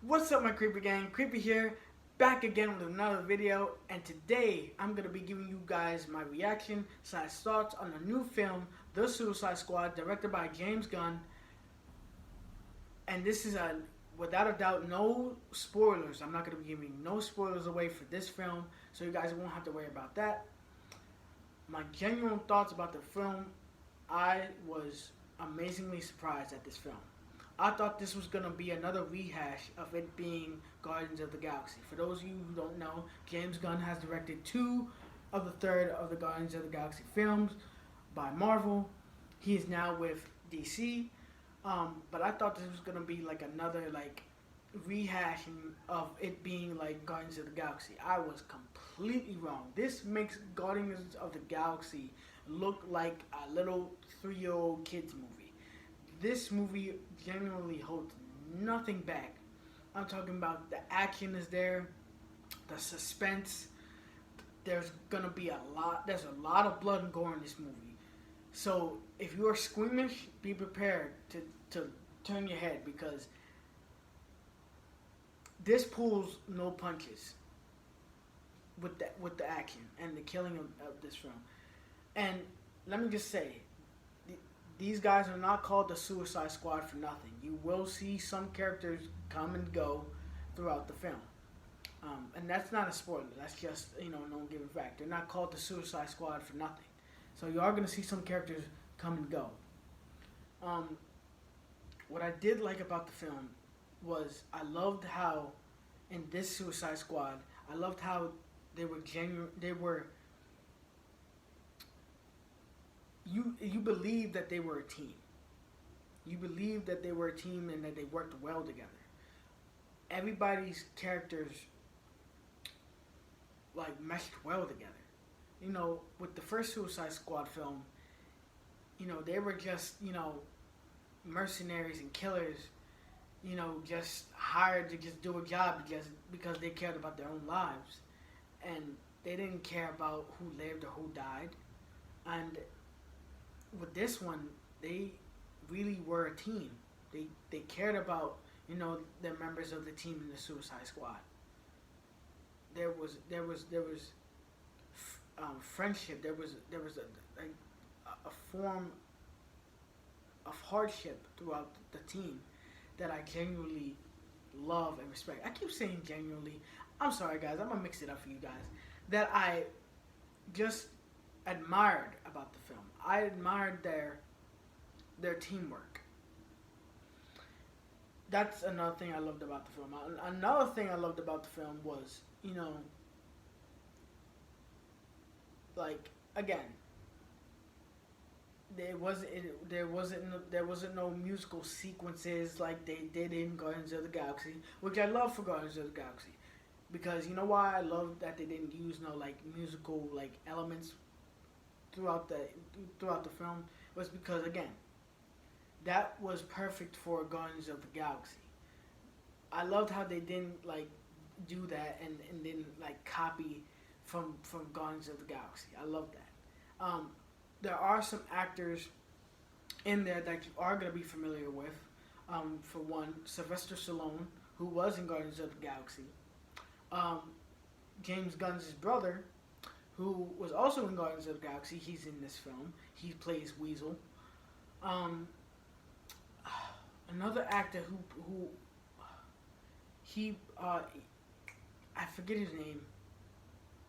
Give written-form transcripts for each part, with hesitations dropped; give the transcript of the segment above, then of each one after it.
What's up, my creepy gang? Creepy here, back again with another video, and today I'm gonna be giving you guys my reaction / thoughts on the new film, The Suicide Squad, directed by James Gunn. And this is without a doubt, no spoilers. I'm not gonna be giving no spoilers away for this film, so you guys won't have to worry about that. My genuine thoughts about the film: I was amazingly surprised at this film. I thought this was gonna be another rehash of it being Guardians of the Galaxy. For those of you who don't know, James Gunn has directed two of the third of the Guardians of the Galaxy films by Marvel. He is now with DC. But I thought this was gonna be like another rehashing of it being like Guardians of the Galaxy. I was completely wrong. This makes Guardians of the Galaxy look like a little 3-year-old kids movie. This movie genuinely holds nothing back. I'm talking about the action is there, the suspense. There's gonna be a lot. There's a lot of blood and gore in this movie. So if you are squeamish, be prepared to turn your head, because this pulls no punches with the action and the killing of this film. And let me just say, these guys are not called the Suicide Squad for nothing. You will see some characters come and go throughout the film. And that's not a spoiler. That's just, known given fact. They're not called the Suicide Squad for nothing. So you are going to see some characters come and go. What I did like about the film was I loved how in this Suicide Squad, I loved how they were genuine. They were, you believed that they were a team. You believed that they were a team and that they worked well together. Everybody's characters meshed well together. With the first Suicide Squad film, they were just, mercenaries and killers, just hired to just do a job because they cared about their own lives. And they didn't care about who lived or who died. And with this one, they really were a team. They cared about, the members of the team in the Suicide Squad. There was friendship. There was a form of hardship throughout the team that I genuinely love and respect. I keep saying genuinely. I'm sorry, guys. I'm gonna mix it up for you guys. That I just admired about the film. I admired their teamwork. That's another thing I loved about the film. Another thing I loved about the film was, again, there wasn't no musical sequences like they did in Guardians of the Galaxy, which I love for Guardians of the Galaxy, because you know why I love that they didn't use no musical elements throughout the film, was because, again, that was perfect for Guardians of the Galaxy. I loved how they didn't do that and didn't copy from Guardians of the Galaxy. I love that. There are some actors in there that you are going to be familiar with. For one, Sylvester Stallone, who was in Guardians of the Galaxy. James Gunn's brother, who was also in Guardians of the Galaxy. He's in this film. He plays Weasel. Another actor who he I forget his name.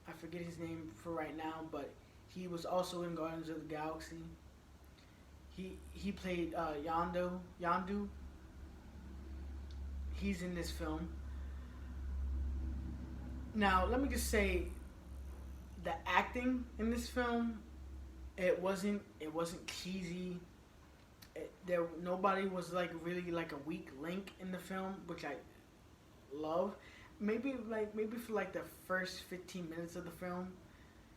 I forget his name for right now, but he was also in Guardians of the Galaxy. He played Yandu. He's in this film. Now, let me just say, the acting in this film, it wasn't cheesy. Nobody was really a weak link in the film, which I love. Maybe for the first 15 minutes of the film,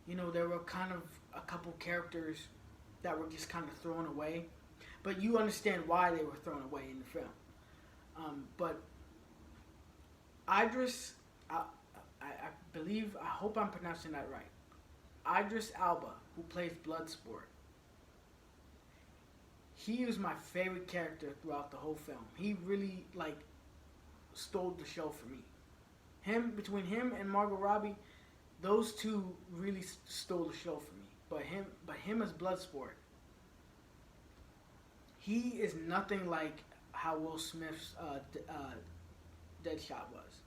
there were kind of a couple characters that were just kind of thrown away, but you understand why they were thrown away in the film. But Idris, I believe, I hope I'm pronouncing that right. Idris Elba, who plays Bloodsport. He was my favorite character throughout the whole film. He really stole the show for me. Between him and Margot Robbie, those two really stole the show for me. But him as Bloodsport, he is nothing like how Will Smith's Deadshot was.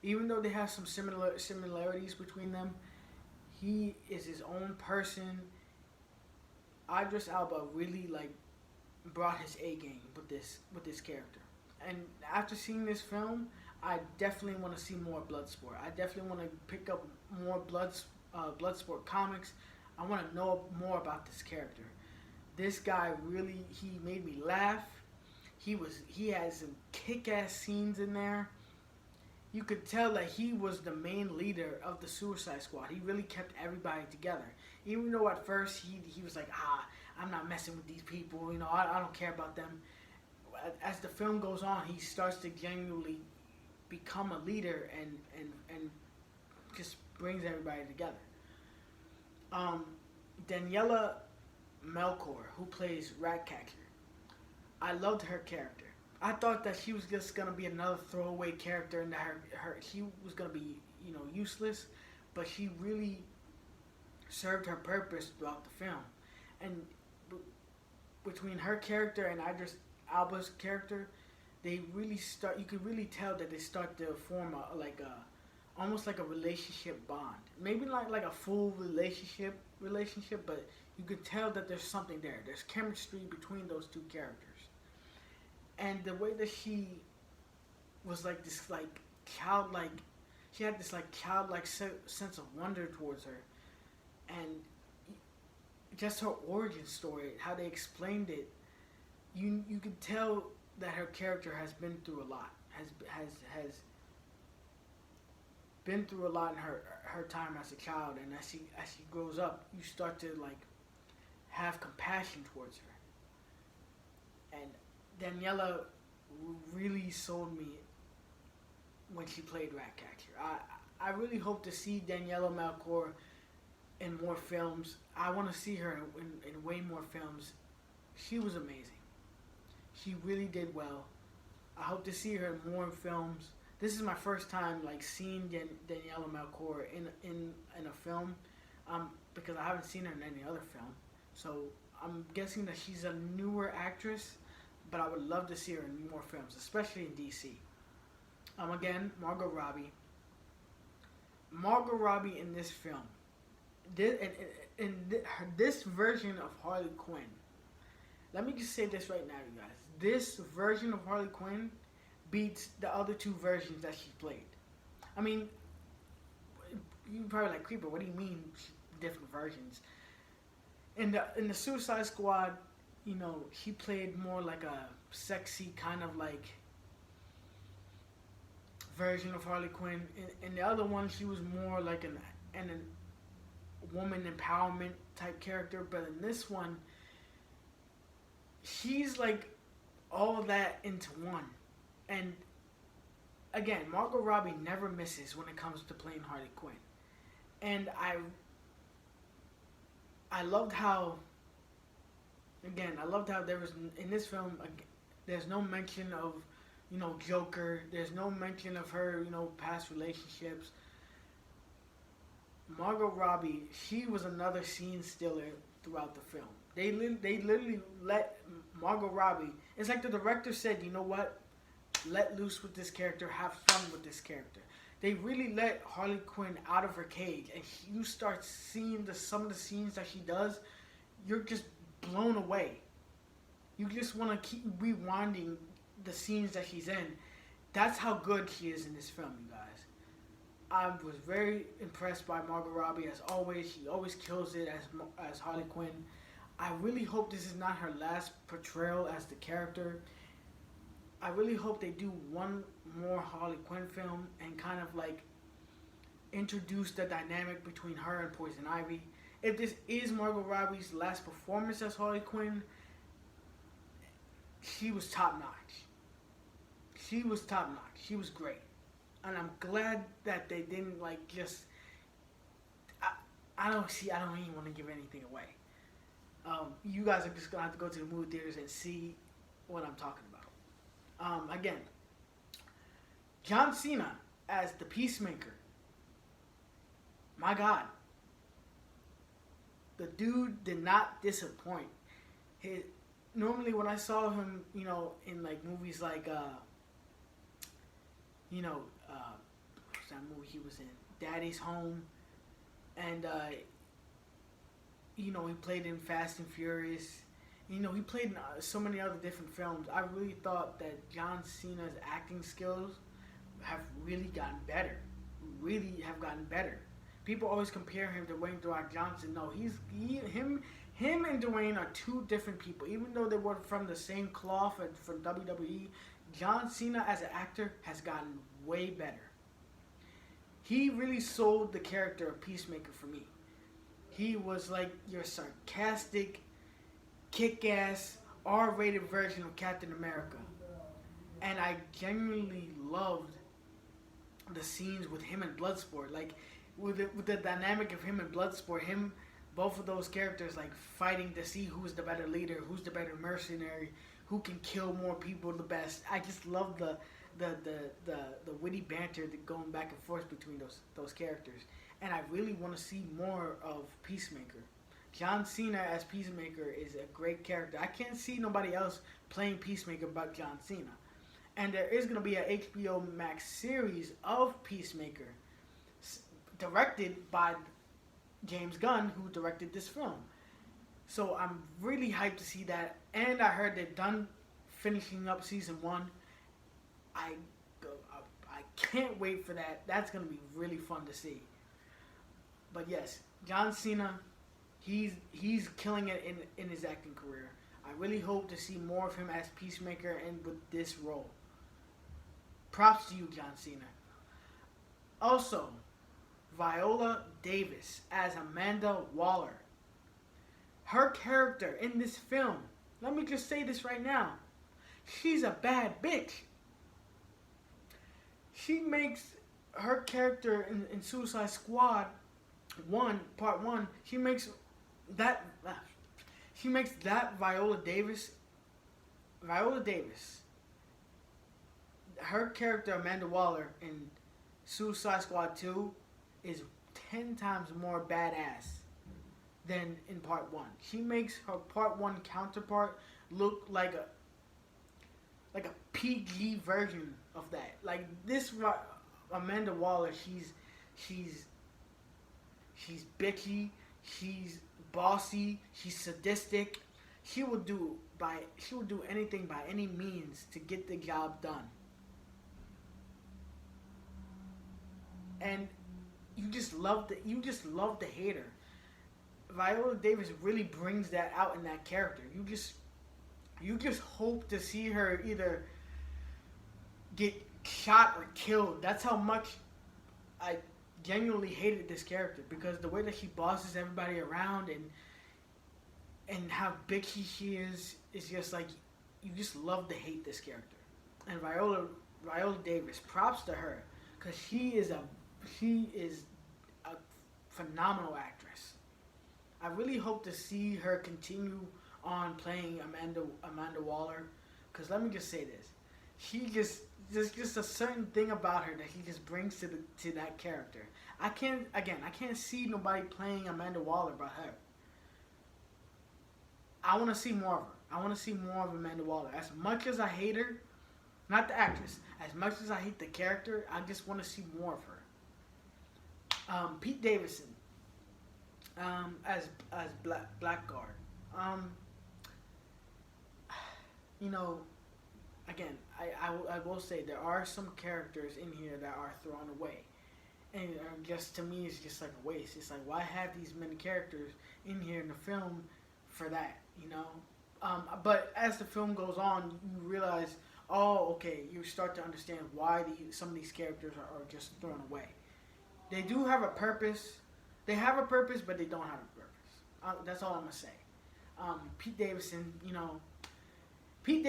Even though they have some similarities between them, he is his own person. Idris Elba really brought his A game with this character. And after seeing this film, I definitely want to see more Bloodsport. I definitely want to pick up more Bloodsport comics. I want to know more about this character. This guy really, he made me laugh. He has some kick-ass scenes in there. You could tell that he was the main leader of the Suicide Squad. He really kept everybody together. Even though at first he was like, I'm not messing with these people. You know, I don't care about them. As the film goes on, he starts to genuinely become a leader and just brings everybody together. Daniella Melkor, who plays Ratcatcher, I loved her character. I thought that she was just gonna be another throwaway character and that she was gonna be, you know, useless, but she really served her purpose throughout the film. And between her character and Idris Elba's character, they really start. You could really tell that they start to form almost like a relationship bond. Maybe not like a full relationship, but you could tell that there's something there. There's chemistry between those two characters. And the way that she was childlike, she had this childlike sense of wonder towards her, and just her origin story, how they explained it, you could tell that her character has been through a lot, has been through a lot in her time as a child, and as she grows up, you start to have compassion towards her. And Daniella really sold me when she played Ratcatcher. I really hope to see Daniella Melkor in more films. I want to see her in way more films. She was amazing. She really did well. I hope to see her in more films. This is my first time seeing Daniella Melkor in a film, because I haven't seen her in any other film. So I'm guessing that she's a newer actress, but I would love to see her in more films, especially in DC. Again, Margot Robbie. Margot Robbie in this film, this version of Harley Quinn. Let me just say this right now, you guys. This version of Harley Quinn beats the other two versions that she played. I mean, you're probably like, Creeper, what do you mean different versions? In the Suicide Squad, you know, she played more like a sexy kind of version of Harley Quinn. In the other one, she was more like a woman empowerment type character. But in this one, she's all that into one. And again, Margot Robbie never misses when it comes to playing Harley Quinn. And I loved how there was, in this film, there's no mention of, you know, Joker. There's no mention of her, you know, past relationships. Margot Robbie, she was another scene stealer throughout the film. They literally let Margot Robbie, it's like the director said, you know what? Let loose with this character, have fun with this character. They really let Harley Quinn out of her cage, and you start seeing some of the scenes that she does. You're just blown away. You just want to keep rewinding the scenes that she's in. That's how good she is in this film, you guys. I was very impressed by Margot Robbie as always. She always kills it as Harley Quinn. I really hope this is not her last portrayal as the character. I really hope they do one more Harley Quinn film and kind of introduce the dynamic between her and Poison Ivy. If this is Margot Robbie's last performance as Harley Quinn, she was top notch. She was top notch. She was great. And I'm glad that they didn't just, I don't even want to give anything away. You guys are just going to have to go to the movie theaters and see what I'm talking about. Again, John Cena as the Peacemaker. My God. The dude did not disappoint. Normally when I saw him, in like movies like, what's that movie he was in? Daddy's Home. And, he played in Fast and Furious. He played in so many other different films. I really thought that John Cena's acting skills have really gotten better. Really have gotten better. People always compare him to Dwayne The Rock Johnson. No, him and Dwayne are two different people. Even though they were from the same cloth from WWE, John Cena as an actor has gotten way better. He really sold the character of Peacemaker for me. He was like your sarcastic, kick-ass, R-rated version of Captain America. And I genuinely loved the scenes with him and Bloodsport. Like, with the dynamic of him and Bloodsport, both of those characters, like, fighting to see who's the better leader, who's the better mercenary, who can kill more people the best. I just love the witty banter going back and forth between those characters. And I really want to see more of Peacemaker. John Cena as Peacemaker is a great character. I can't see nobody else playing Peacemaker but John Cena. And there is going to be an HBO Max series of Peacemaker, directed by James Gunn, who directed this film. So I'm really hyped to see that. And I heard they're done finishing up season 1. I can't wait for that. That's going to be really fun to see. But yes, John Cena, he's killing it in his acting career. I really hope to see more of him as Peacemaker and with this role. Props to you, John Cena. Also, Viola Davis as Amanda Waller. Her character in this film, let me just say this right now, she's a bad bitch. She makes her character in Suicide Squad Part 1, she makes that Viola Davis, her character Amanda Waller in Suicide Squad 2 is 10 times more badass than in Part 1. She makes her Part 1 counterpart look like a PG version of that. Like this Amanda Waller, she's bitchy, she's bossy, she's sadistic. She will do anything by any means to get the job done. And you just love to hate her. Viola Davis really brings that out in that character. You just hope to see her either get shot or killed. That's how much I genuinely hated this character, because the way that she bosses everybody around and how bitchy she is just like, you just love to hate this character. And Viola Davis, props to her, because she is a phenomenal actress. I really hope to see her continue on playing Amanda Waller, because let me just say this, there's just a certain thing about her that she just brings to that character. I can't see nobody playing Amanda Waller but her. I want to see more of her. I want to see more of Amanda Waller. As much as I hate her, not the actress, as much as I hate the character, I just want to see more of her. Pete Davidson as Blackguard. Again, I will say there are some characters in here that are thrown away. And just to me, it's just like a waste. It's like, why have these many characters in here in the film for that, But as the film goes on, you realize, oh, okay, you start to understand why some of these characters are just thrown away. They do have a purpose. They have a purpose, but they don't have a purpose. That's all I'm going to say. Pete Davidson, Pete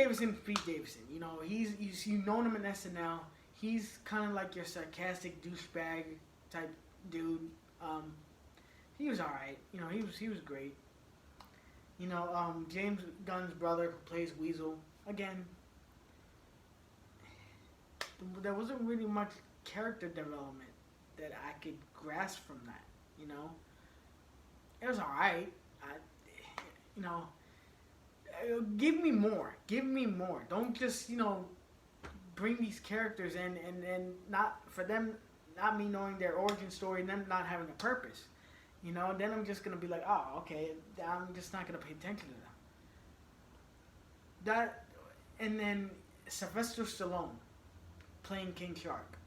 Davidson, you've known him in SNL. He's kind of like your sarcastic douchebag type dude. He was alright. He was great. James Gunn's brother who plays Weasel. Again, there wasn't really much character development that I could grasp from that. You know, it was all right. I, you know, give me more. Give me more. Don't just bring these characters in and not for them, not me knowing their origin story and them not having a purpose. Then I'm just gonna be like, oh, okay. I'm just not gonna pay attention to them. That, and then Sylvester Stallone playing King Shark.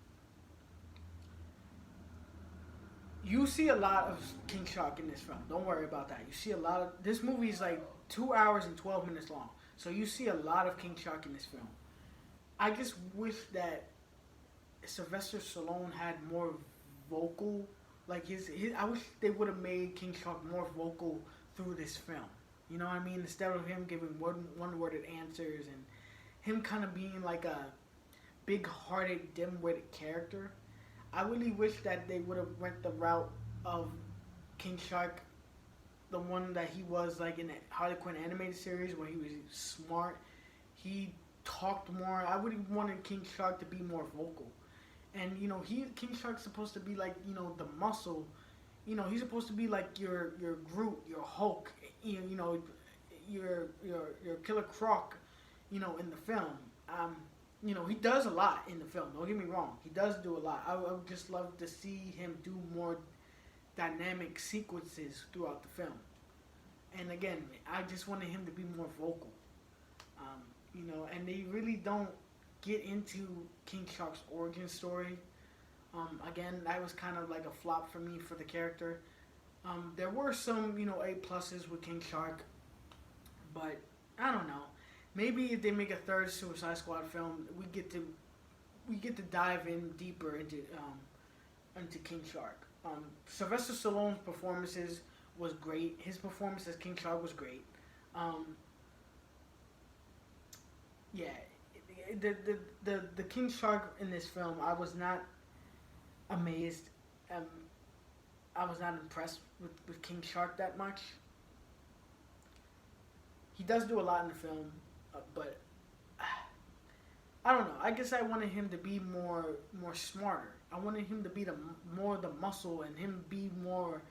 You see a lot of King Shark in this film. Don't worry about that. You see a lot of this movie is like 2 hours and 12 minutes long, so you see a lot of King Shark in this film. I just wish that Sylvester Stallone had more vocal, like his I wish they would have made King Shark more vocal through this film. You know what I mean? Instead of him giving one-worded answers and him kind of being like a big-hearted, dim-witted character, I really wish that they would have went the route of King Shark, the one that he was like in the Harley Quinn animated series where he was smart. He talked more. I would have wanted King Shark to be more vocal. And King Shark's supposed to be like the muscle. He's supposed to be like your Groot, your Hulk, your Killer Croc, in the film. He does a lot in the film. Don't get me wrong. He does do a lot. I would just love to see him do more dynamic sequences throughout the film. And again, I just wanted him to be more vocal. And they really don't get into King Shark's origin story. Again, that was kind of like a flop for me for the character. There were some, A pluses with King Shark, but I don't know. Maybe if they make a third Suicide Squad film, we get to dive in deeper into King Shark. Sylvester Stallone's performances was great. His performance as King Shark was great. Yeah, the King Shark in this film, I was not amazed. I was not impressed with King Shark that much. He does do a lot in the film, but I don't know. I guess I wanted him to be more smarter. I wanted him to be more the muscle and him be more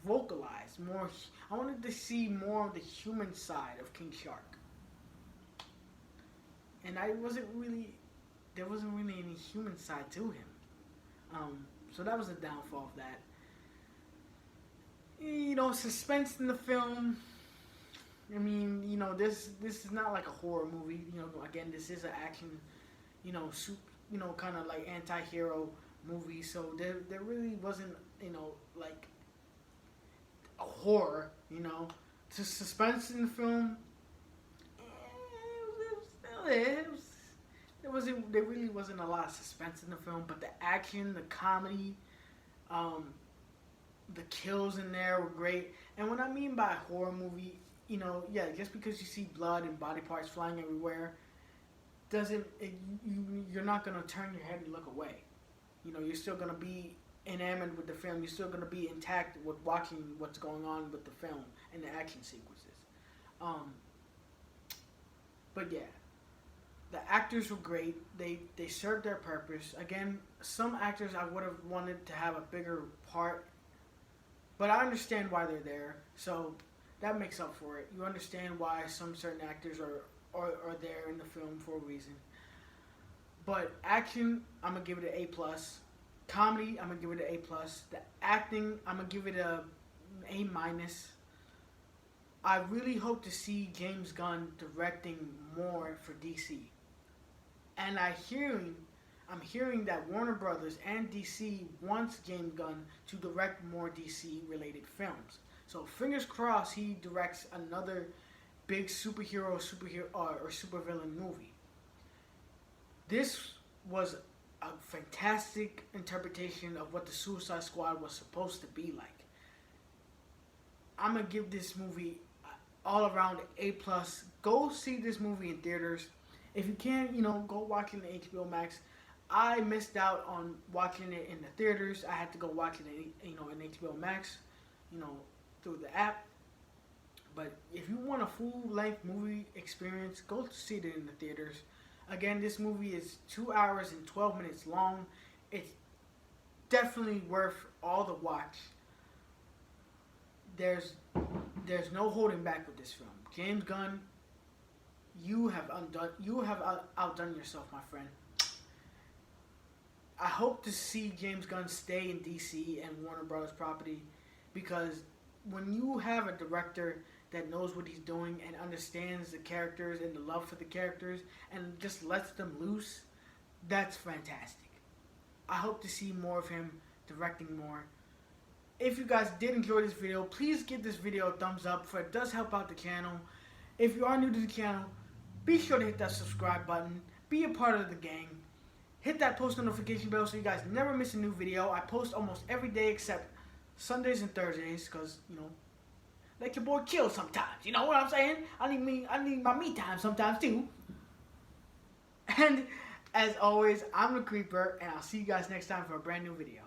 vocalized. I wanted to see more of the human side of King Shark. And there wasn't really any human side to him. So that was the downfall of that. Suspense in the film. I mean, this is not like a horror movie. Again, this is an action, kind of like anti-hero movie. So there really wasn't, like a horror, to suspense in the film. There really wasn't a lot of suspense in the film, but the action, the comedy, the kills in there were great. And what I mean by horror movie, just because you see blood and body parts flying everywhere, you're not gonna turn your head and look away. You're still gonna be enamored with the film. You're still gonna be intact with watching what's going on with the film and the action sequences. But yeah. The actors were great. They served their purpose. Again, some actors I would have wanted to have a bigger part, but I understand why they're there. So that makes up for it. You understand why some certain actors are there in the film for a reason. But action, I'm gonna give it an A+. Comedy, I'm gonna give it an A+. The acting, I'm gonna give it a A-. I really hope to see James Gunn directing more for DC. And I'm hearing that Warner Brothers and DC wants James Gunn to direct more DC-related films. So fingers crossed he directs another big superhero or supervillain movie. This was a fantastic interpretation of what the Suicide Squad was supposed to be like. I'm gonna give this movie all around A+. Go see this movie in theaters. If you can't, go watch it in HBO Max. I missed out on watching it in the theaters. I had to go watch it in HBO Max, through the app. But if you want a full-length movie experience, go see it in the theaters. Again, this movie is 2 hours and 12 minutes long. It's definitely worth all the watch. There's no holding back with this film. James Gunn, you have outdone yourself, my friend. I hope to see James Gunn stay in DC and Warner Brothers property, because when you have a director that knows what he's doing and understands the characters and the love for the characters and just lets them loose, that's fantastic. I hope to see more of him directing more. If you guys did enjoy this video, please give this video a thumbs up, for it does help out the channel. If you are new to the channel, be sure to hit that subscribe button. Be a part of the gang. Hit that post notification bell so you guys never miss a new video. I post almost every day except Sundays and Thursdays, because, you know, let your boy chill sometimes. You know what I'm saying? I need my me time sometimes too. And as always, I'm the Creeper, and I'll see you guys next time for a brand new video.